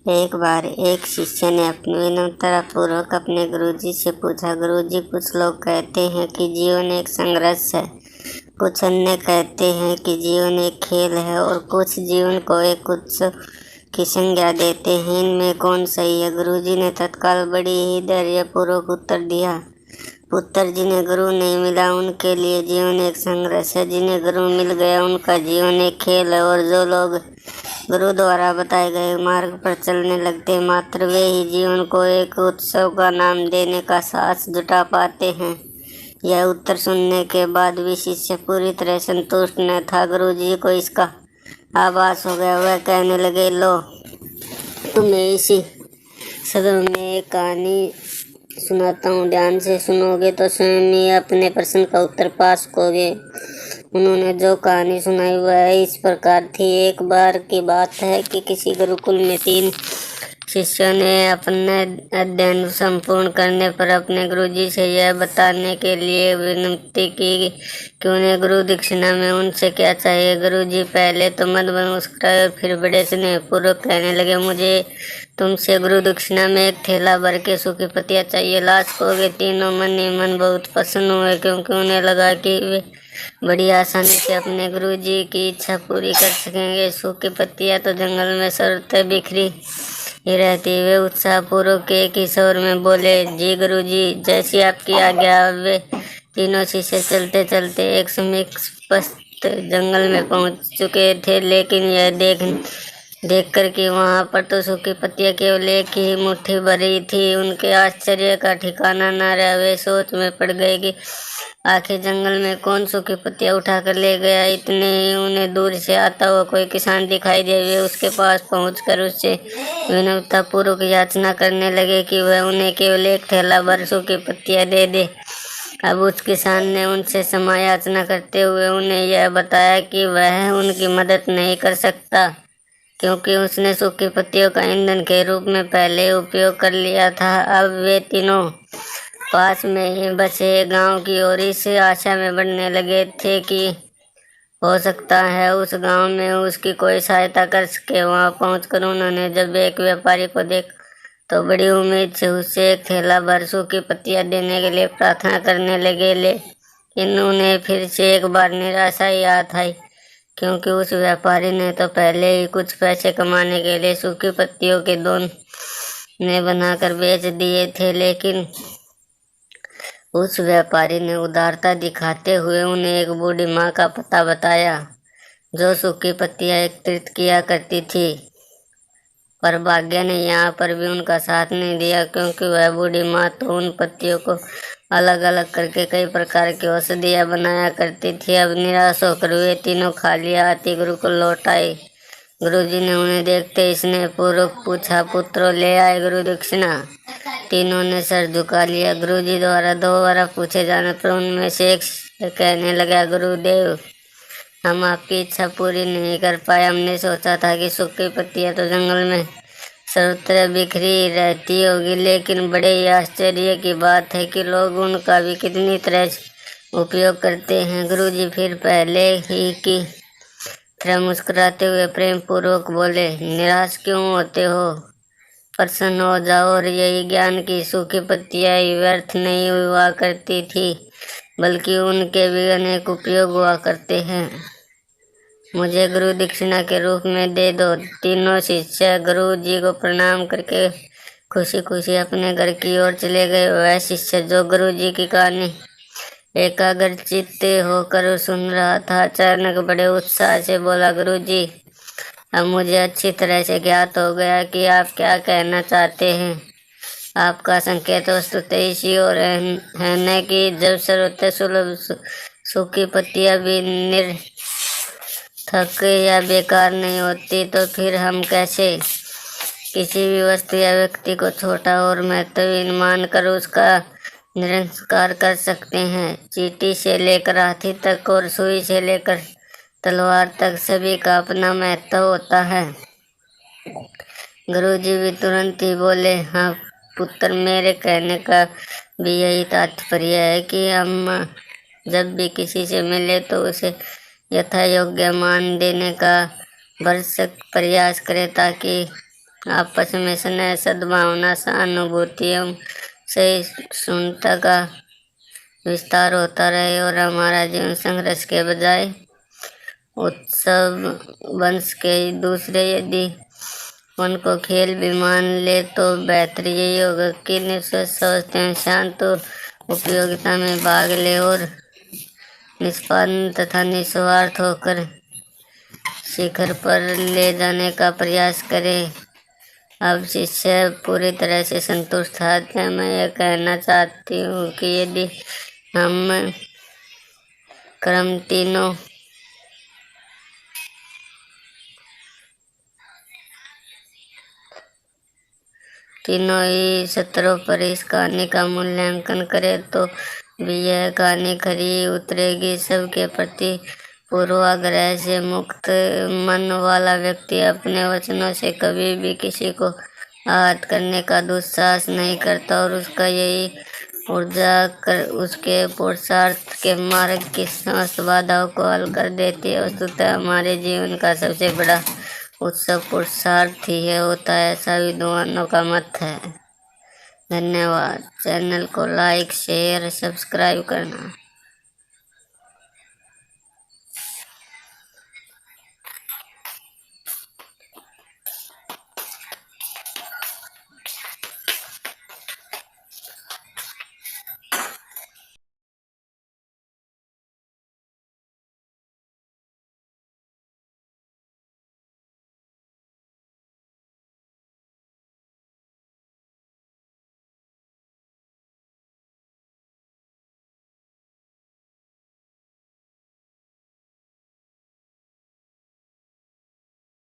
एक बार एक शिष्य ने अपनी विनम्रता पूर्वक अपने गुरुजी से पूछा, गुरुजी, कुछ लोग कहते हैं कि जीवन एक संघर्ष है, कुछ अन्य कहते हैं कि जीवन एक खेल है और कुछ जीवन को एक उत्सव की संज्ञा देते हैं। इनमें कौन सही है? गुरुजी ने तत्काल बड़ी ही धैर्यपूर्वक उत्तर दिया, पुत्र, जिन्हें गुरु नहीं मिला उनके लिए जीवन एक संघर्ष है, जिन्हें गुरु मिल गया उनका जीवन एक खेल है, और जो लोग गुरु द्वारा बताए गए मार्ग पर चलने लगते मात्र वे ही जीवन को एक उत्सव का नाम देने का साहस जुटा पाते हैं। यह उत्तर सुनने के बाद भी शिष्य पूरी तरह संतुष्ट न था। गुरुजी को इसका आभास हो गया। वह कहने लगे, लो, तुम्हें इसी सदन में एक कहानी सुनाता हूँ। ध्यान से सुनोगे तो स्वयं ही अपने प्रश्न का उत्तर पा सकोगे। उन्होंने जो कहानी सुनाई वह इस प्रकार थी। एक बार की बात है कि किसी गुरुकुल में 3 शिष्यों ने अपने अध्ययन संपूर्ण करने पर अपने गुरुजी से यह बताने के लिए विनती की कि उन्हें गुरु दक्षिणा में उनसे क्या चाहिए। गुरुजी पहले तो मंद मुस्कुराए और फिर बड़े स्नेहपूर्वक कहने लगे, मुझे तुमसे गुरु दक्षिणा में एक थैला भर के सूखी पत्तियां चाहिए। लाज खोगे। तीनों मन ही मन बहुत प्रसन्न हुए, क्योंकि उन्हें लगा कि वे बड़ी आसानी से अपने गुरुजी की इच्छा पूरी कर सकेंगे। सूखी पत्तियां तो जंगल में सर्वत्र बिखरी ही रहती। वे उत्साहपूर्वक एक ही स्वर में बोले, जी गुरुजी, जैसी आपकी आज्ञा। वे तीनों शिष्य चलते चलते एक सुस्पष्ट जंगल में पहुंच चुके थे, लेकिन यह देखकर कि वहां पर तो सूखी पत्तियां केवल एक ही मुट्ठी भरी थी, उनके आश्चर्य का ठिकाना न रहा। वे सोच में पड़ गए कि आखिर जंगल में कौन सूखी पत्तियां उठाकर ले गया। इतने ही उन्हें दूर से आता हुआ कोई किसान दिखाई दे। वे उसके पास पहुंचकर उससे विनम्रतापूर्वक याचना करने लगे कि वह उन्हें केवल एक थैला भर सूखी पत्तियां दे दे। अब उस किसान ने उनसे क्षमा याचना करते हुए उन्हें यह बताया कि वह उनकी मदद नहीं कर सकता, क्योंकि उसने सूखी पत्तियों का ईंधन के रूप में पहले उपयोग कर लिया था। अब वे तीनों पास में ही बसे गांव की ओर इस आशा में बढ़ने लगे थे कि हो सकता है उस गांव में उसकी कोई सहायता कर सके। वहां पहुंचकर उन्होंने जब एक व्यापारी को देखा तो बड़ी उम्मीद से उससे एक थैला भर सूखी पत्तियां देने के लिए प्रार्थना करने लगे, लेकिन उन्हें फिर से एक बार निराशा ही हाथ आई, क्योंकि उस व्यापारी ने तो पहले ही कुछ पैसे कमाने के लिए सूखी पत्तियों के दोने बनाकर बेच दिए थे। लेकिन उस व्यापारी ने उदारता दिखाते हुए उन्हें एक बूढ़ी माँ का पता बताया, जो सूखी पत्तियां एकत्रित किया करती थी। पर भाग्य ने यहाँ पर भी उनका साथ नहीं दिया, क्योंकि वह बूढ़ी माँ तो उन पत्तियों को अलग अलग करके कई प्रकार की औषधियाँ बनाया करती थी। अब निराश होकर वे तीनों खाली हाथ ही गुरुकुल लौट आए। गुरुजी ने उन्हें देखते ही स्नेहपूर्वक पूछा, पुत्रों, ले आए गुरु दक्षिणा? तीनों ने सर झुका लिया। गुरुजी द्वारा दोबारा पूछे जाने पर उनमें से एक कहने लगा, गुरुदेव, हम आपकी इच्छा पूरी नहीं कर पाए। हमने सोचा था कि सूखी पत्तियां तो जंगल में सर्वत्र बिखरी रहती होगी, लेकिन बड़े ही आश्चर्य की बात है कि लोग उनका भी कितनी तरह से उपयोग करते हैं। गुरुजी फिर पहले ही की तरह मुस्कुराते हुए प्रेम पूर्वक बोले, निराश क्यों होते हो? प्रसन्न हो जाओ और यही ज्ञान की सूखी पत्तियां ही व्यर्थ नहीं हुआ करती थी, बल्कि उनके भी अनेक उपयोग हुआ करते हैं। मुझे गुरु दक्षिणा के रूप में दे दो। तीनों शिष्य गुरु जी को प्रणाम करके खुशी खुशी अपने घर की ओर चले गए। वह शिष्य जो गुरु जी की कहानी एकाग्रचित्त होकर सुन रहा था, अचानक बड़े उत्साह से बोला, गुरु जी, अब मुझे अच्छी तरह से ज्ञात हो गया कि आप क्या कहना चाहते हैं। आपका संकेत वस्तुतः इसी ओर है न कि जब सर्वत्र सुलभ सूखी पत्तियां भी निरर्थक या बेकार नहीं होती, तो फिर हम कैसे किसी भी वस्तु या व्यक्ति को छोटा और महत्वहीन मानकर उसका निरंकार कर सकते हैं। चींटी से लेकर हाथी तक और सुई से लेकर तलवार तक सभी का अपना महत्व होता है। गुरुजी भी तुरंत ही बोले, हाँ पुत्र, मेरे कहने का भी यही तात्पर्य है कि हम जब भी किसी से मिले तो उसे यथा योग्य मान देने का भरसक प्रयास करें, ताकि आपस में स्नेह, सद्भावना, सहानुभूति एवं सहिष्णुता का विस्तार होता रहे और हमारा जीवन संघर्ष के बजाय उत्सव बन सके। दूसरे यदि उनको खेल भी मान ले तो बेहतर यही होगा कि निष्पक्ष अवस्था में शांत और उपयोगिता में भाग ले और निष्पादन तथा निस्वार्थ होकर शिखर पर ले जाने का प्रयास करे। अब शिष्य पूरी तरह से संतुष्ट है। मैं यह कहना चाहती हूँ कि यदि हम क्रम तीनों ही स्तरों पर इस कहानी का मूल्यांकन करें तो भी यह कहानी खरी उतरेगी। सबके प्रति पूर्वाग्रह से मुक्त मन वाला व्यक्ति अपने वचनों से कभी भी किसी को आहत करने का दुस्साहस नहीं करता और उसका यही ऊर्जा उसके पुरुषार्थ के मार्ग की समस्त बाधाओं को हल कर देती है। वस्तुतः हमारे जीवन का सबसे बड़ा उत्सव पुरुषार्थ ही है होता है, ऐसा विद्वानों का मत है। धन्यवाद। चैनल को लाइक, शेयर, सब्सक्राइब करना।